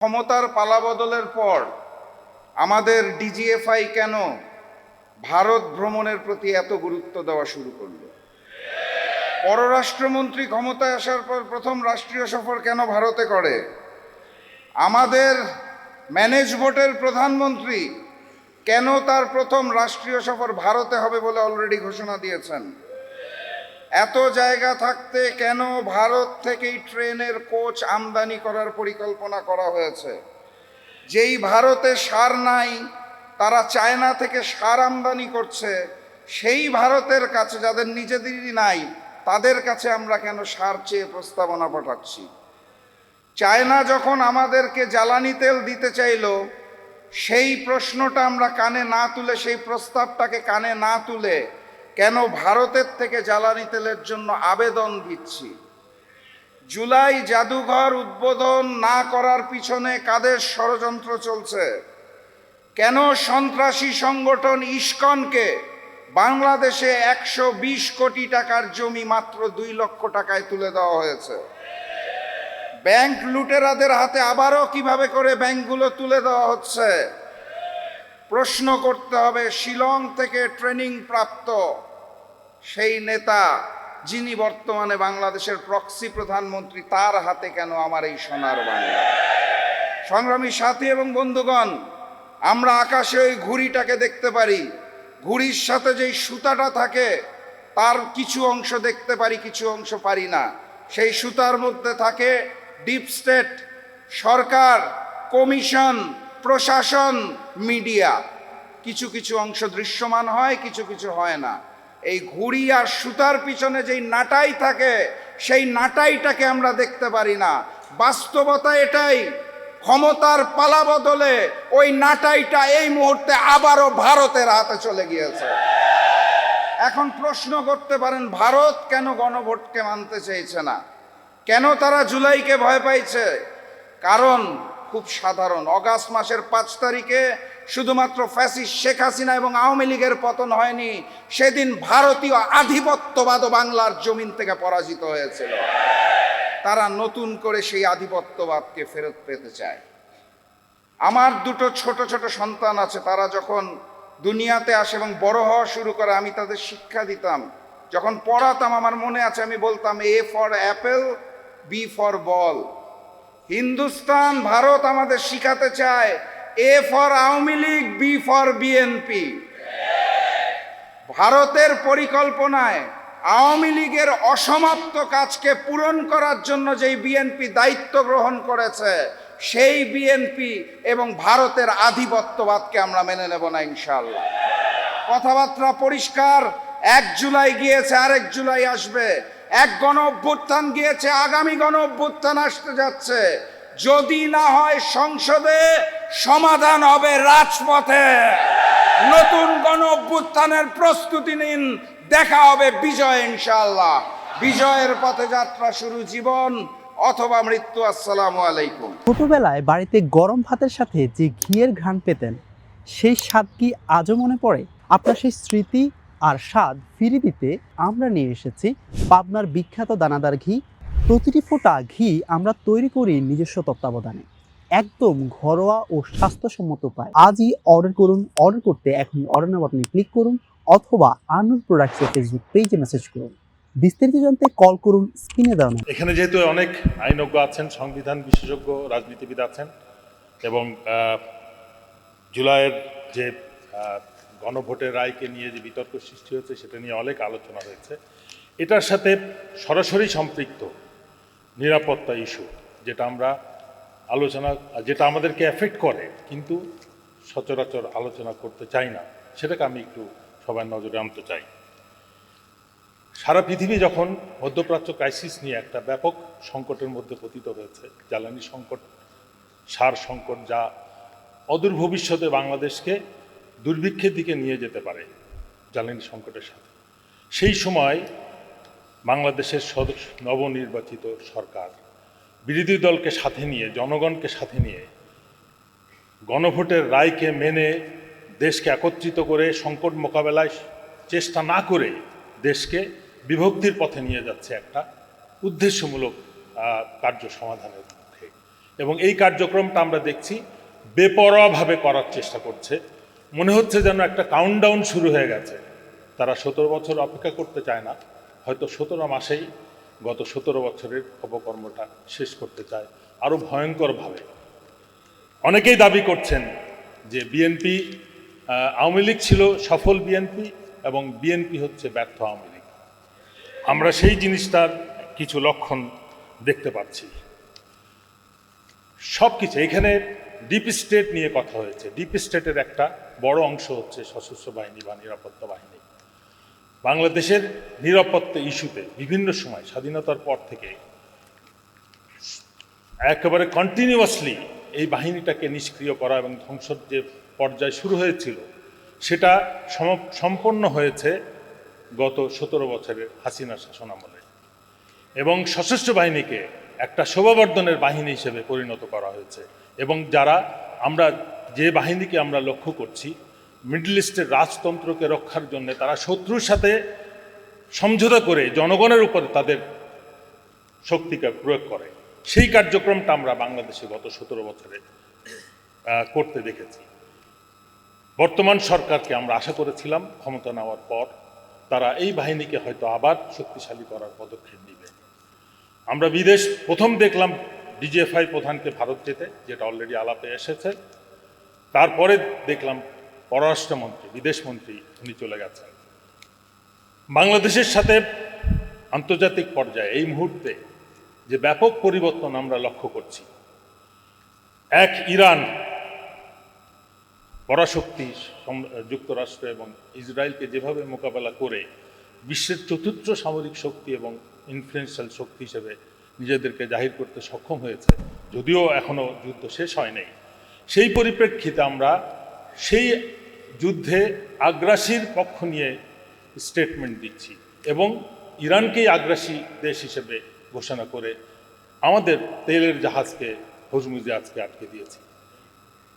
ক্ষমতার পালাবদলের পর আমাদের ডিজিএফআই কেন ভারত ভ্রমণের প্রতি এত গুরুত্ব দেওয়া শুরু করলো? পররাষ্ট্রমন্ত্রী ক্ষমতায় আসার পর প্রথম রাষ্ট্রীয় সফর কেন ভারতে করে? আমাদের ম্যানেজ ভোটের প্রধানমন্ত্রী কেন তার প্রথম রাষ্ট্রীয় সফর ভারতে হবে বলে অলরেডি ঘোষণা দিয়েছেন? এত জায়গা থাকতে কেন ভারত থেকেই ট্রেনের কোচ আমদানি করার পরিকল্পনা করা হয়েছে? যেই ভারতে সার নাই, তারা চায়না থেকে সার আমদানি করছে, সেই ভারতের কাছে যাদের নিজেদেরই নাই, তাদের কাছে আমরা কেন সার চেয়ে প্রস্তাবনা পাঠাচ্ছি? চায়না যখন আমাদেরকে জ্বালানি তেল দিতে চাইল, সেই প্রশ্নটা আমরা কানে না তুলে, সেই প্রস্তাবটাকে কানে না তুলে কেন ভারতের থেকে জ্বালানি তেলের জন্য আবেদন দিচ্ছি? জুলাই জাদুঘর উদ্বোধন না করার পিছনে কাদের ষড়যন্ত্র চলছে? কেন সন্ত্রাসী সংগঠন ইস্কনকে বাংলাদেশে 120 কোটি টাকার জমি মাত্র 2 লক্ষ টাকায় তুলে দেওয়া হয়েছে? ব্যাংক লুটেরাদের হাতে আবারও কিভাবে করে ব্যাংকগুলো তুলে দেওয়া হচ্ছে? প্রশ্ন করতে হবে শিলং থেকে ট্রেনিং প্রাপ্ত সেই নেতা, যিনি বর্তমানে বাংলাদেশের প্রক্সি প্রধানমন্ত্রী, তার হাতে কেন আমার এই সোনার বাংলা? সংগ্রামী সাথী এবং বন্ধুগণ, আমরা আকাশে ওই ঘুড়িটাকে দেখতে পারি, ঘুড়ির সাথে যেই সুতাটা থাকে তার কিছু অংশ দেখতে পারি, কিছু অংশ পারি না। সেই সুতার মধ্যে থাকে ডিপ স্টেট, সরকার, কমিশন, প্রশাসন, মিডিয়া। কিছু কিছু অংশ দৃশ্যমান হয়, কিছু কিছু হয় না। এই ঘুড়ি আর সুতার পিছনে যেই নাটাই থাকে, সেই নাটাইটাকে আমরা দেখতে পারি না। বাস্তবতা এটাই, ক্ষমতার পালা বদলে ওই নাটাইটা এই মুহূর্তে আবারও ভারতের হাতে চলে গিয়েছে। এখন প্রশ্ন করতে পারেন, ভারত কেন গণভোটকে মানতে চাইছে না? কেন তারা জুলাইকে ভয় পাইছে? কারণ খুব সাধারণ। অগাস্ট মাসের 5 তারিখে শুধুমাত্র ফ্যাসিস্ট শেখ হাসিনা এবং আওয়ামী লীগের পতন হয়নি, সেদিন ভারতীয় আধিপত্যবাদও বাংলার জমিন থেকে পরাজিত হয়েছিল। তারা নতুন করে সেই আধিপত্যবাদকে ফেরত পেতে চায়। আমার 2 ছোট ছোট সন্তান আছে, তারা যখন দুনিয়াতে আসে এবং বড় হওয়া শুরু করে, আমি তাদের শিক্ষা দিতাম। যখন পড়াতাম, আমার মনে আছে আমি বলতাম A for Apple, B for ball. Hindustan, Bharat আমাদের শিখাতে চায় A for Awami League, B for BNP. ভারতের পরিকল্পনায় আওয়ামী লীগের অসমাপ্ত কাজকে পূরণ করার জন্য যেই বিএনপি দায়িত্ব গ্রহণ করেছে, সেই বিএনপি এবং ভারতের আধিপত্যবাদকে আমরা মেনে নেব না ইনশাআল্লাহ। কথাবার্তা পরিষ্কার। 1 জুলাই গিয়েছে, আরেক জুলাই আসবে। এক গণ অভ্যুত্থান গিয়েছে, আগামী গণ অভ্যুত্থান আসতে যাচ্ছে। যদি না হয় সংসদে, সমাধান হবে রাজপথে। নতুন গণ অভ্যুত্থানের প্রস্তুতি নিন, দেখা হবে বিজয় ইনশাআল্লাহ। বিজয়ের পথে যাত্রা শুরু, জীবন অথবা মৃত্যু। আসসালামু আলাইকুম। ছোটবেলায় বাড়িতে গরম ভাতের সাথে যে ঘিয়ের ঘ্রাণ পেতেন, সেই স্বাদ কি আজও মনে পড়ে? আপনার সেই স্মৃতি আর স্বাদ ফিরে দিতে আমরা নিয়ে এসেছি পাবনার বিখ্যাত দানাদার ঘি। প্রতিটি ফোঁটা ঘি আমরা তৈরি করি নিজস্ব তত্ত্বাবধানে, একদম ঘরোয়া ও স্বাস্থ্যসম্মত উপায়। আজই অর্ডার করুন। অর্ডার করতে এখনই অর্ডার নাও বাটনে ক্লিক করুন অথবা আনুর প্রোডাক্টসের ফেসবুক পেজে মেসেজ করুন। বিস্তারিত জানতে কল করুন স্ক্রিনে দেওয়া নাম্বারে। এখানে যেহেতু অনেক আইনজ্ঞ আছেন, সংবিধান বিশেষজ্ঞ, রাজনীতিবিদ আছেন এবং জুলাইয়ের যে গণভোটের রায়কে নিয়ে যে বিতর্ক সৃষ্টি হয়েছে, সেটা নিয়ে অনেক আলোচনা হয়েছে। এটার সাথে সরাসরি সম্পৃক্ত নিরাপত্তা ইস্যু, যেটা আমাদেরকে এফেক্ট করে কিন্তু সচরাচর আলোচনা করতে চাই না, সেটাকে আমি একটু সবার নজরে আনতে চাই। সারা পৃথিবী যখন মধ্যপ্রাচ্য ক্রাইসিস নিয়ে একটা ব্যাপক সংকটের মধ্যে পতিত হয়েছে, জ্বালানি সংকট, সার সংকট, যা অদূর ভবিষ্যতে বাংলাদেশকে দুর্ভিক্ষের দিকে নিয়ে যেতে পারে জ্বালানি সংকটের সাথে, সেই সময় বাংলাদেশের নবনির্বাচিত সরকার বিরোধী দলকে সাথে নিয়ে, জনগণকে সাথে নিয়ে গণভোটের রায়কে মেনে দেশকে একত্রিত করে সংকট মোকাবেলায় চেষ্টা না করে দেশকে বিভক্তির পথে নিয়ে যাচ্ছে একটা উদ্দেশ্যমূলক কার্য সমাধানের পক্ষে। এবং এই কার্যক্রমটা আমরা দেখছি বেপরোয়াভাবে করার চেষ্টা করছে। মনে হচ্ছে যেন একটা কাউন্টডাউন শুরু হয়ে গেছে। তারা 17 বছর অপেক্ষা করতে চায় না, হয়তো 17 মাসেই গত 17 বছরের অপকর্মটা শেষ করতে চায় আরও ভয়ঙ্করভাবে। অনেকেই দাবি করছেন যে বিএনপি আওয়ামী লীগ ছিল সফল বিএনপি এবং বিএনপি হচ্ছে ব্যর্থ আওয়ামী লীগ। আমরা সেই জিনিসটার কিছু লক্ষণ দেখতে পাচ্ছি। সব কিছু এখানে ডিপ স্টেট নিয়ে কথা হয়েছে। ডিপ স্টেটের একটা বড় অংশ হচ্ছে সশস্ত্র বাহিনী বা নিরাপত্তা বাহিনী। বাংলাদেশের নিরাপত্তা ইস্যুতে বিভিন্ন সময় স্বাধীনতার পর থেকে একেবারে কন্টিনিউয়াসলি এই বাহিনীটাকে নিষ্ক্রিয় করা এবং ধ্বংসের যে পর্যায় শুরু হয়েছিল সেটা সম্পন্ন হয়েছে গত 17 বছরের হাসিনা শাসনামলে, এবং সশস্ত্র বাহিনীকে একটা শোভাবর্ধনের বাহিনী হিসেবে পরিণত করা হয়েছে। এবং আমরা যে বাহিনীকে আমরা লক্ষ্য করছি, মিডল ইস্টের রাজতন্ত্রকে রক্ষার জন্য তারা শত্রুর সাথে সমঝোতা করে জনগণের উপর তাদের শক্তিকে প্রয়োগ করে, সেই কার্যক্রমটা আমরা বাংলাদেশে গত 17 বছরে করতে দেখেছি। বর্তমান সরকারকে আমরা আশা করেছিলাম ক্ষমতা নেওয়ার পর তারা এই বাহিনীকে হয়তো আবার শক্তিশালী করার পদক্ষেপ নেবে। আমরা প্রথম দেখলাম ডিজিএফআই প্রধানকে ভারত যেতে, যেটা অলরেডি আলাপে এসেছে। তারপরে দেখলাম পররাষ্ট্রমন্ত্রী, বিদেশমন্ত্রী উনি চলে গেছেন। বাংলাদেশের সাথে আন্তর্জাতিক পর্যায়ে এই মুহূর্তে যে ব্যাপক পরিবর্তন আমরা লক্ষ্য করছি, এক ইরান পরাশক্তি যুক্তরাষ্ট্র এবং ইসরায়েলকে যেভাবে মোকাবেলা করে বিশ্বের চতুর্থ সামরিক শক্তি এবং ইনফ্লুয়েন্সিয়াল শক্তি হিসেবে নিজেদেরকে জাহির করতে সক্ষম হয়েছে, যদিও এখনও যুদ্ধ শেষ হয়নি, সেই পরিপ্রেক্ষিতে আমরা সেই যুদ্ধে আগ্রাসীর পক্ষ নিয়ে স্টেটমেন্ট দিচ্ছি এবং ইরানকেই আগ্রাসী দেশ হিসেবে ঘোষণা করে আমাদের তেলের জাহাজকে হরমুজে আজকে আটকে দিয়েছি।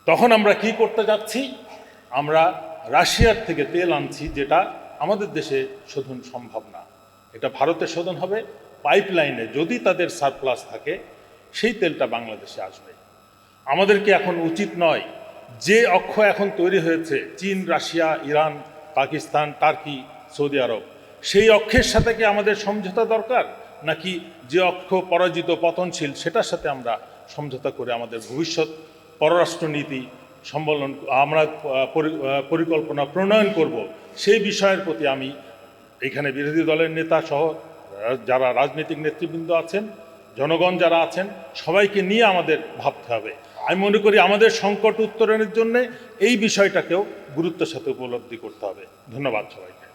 তখন আমরা কি করতে যাচ্ছি? আমরা রাশিয়ার থেকে তেল আনছি, যেটা আমাদের দেশে শোধন সম্ভব না। এটা ভারতে শোধন হবে পাইপলাইনে, যদি তাদের সারপ্লাস থাকে সেই তেলটা বাংলাদেশে আসবে। আমাদেরকে এখন উচিত নয়, যে অক্ষ এখন তৈরি হয়েছে চীন, Russia, Iran, Pakistan, Turkey, Saudi Arab, সেই অক্ষের সাথে কি আমাদের সমঝোতা দরকার, নাকি যে অক্ষ পরাজিত পতনশীল সেটার সাথে আমরা সমঝোতা করে আমাদের ভবিষ্যৎ পররাষ্ট্রনীতি আমরা পরিকল্পনা প্রণয়ন করব, সেই বিষয়ের প্রতি আমি এখানে বিরোধী দলের নেতা সহ যারা রাজনৈতিক নেতৃবৃন্দ আছেন, জনগণ যারা আছেন, সবাইকে নিয়ে আমাদের ভাবতে হবে। আমি মনে করি আমাদের সংকট উত্তরণের জন্য এই বিষয়টাকেও গুরুত্বের সাথে উপলব্ধি করতে হবে। ধন্যবাদ সবাইকে।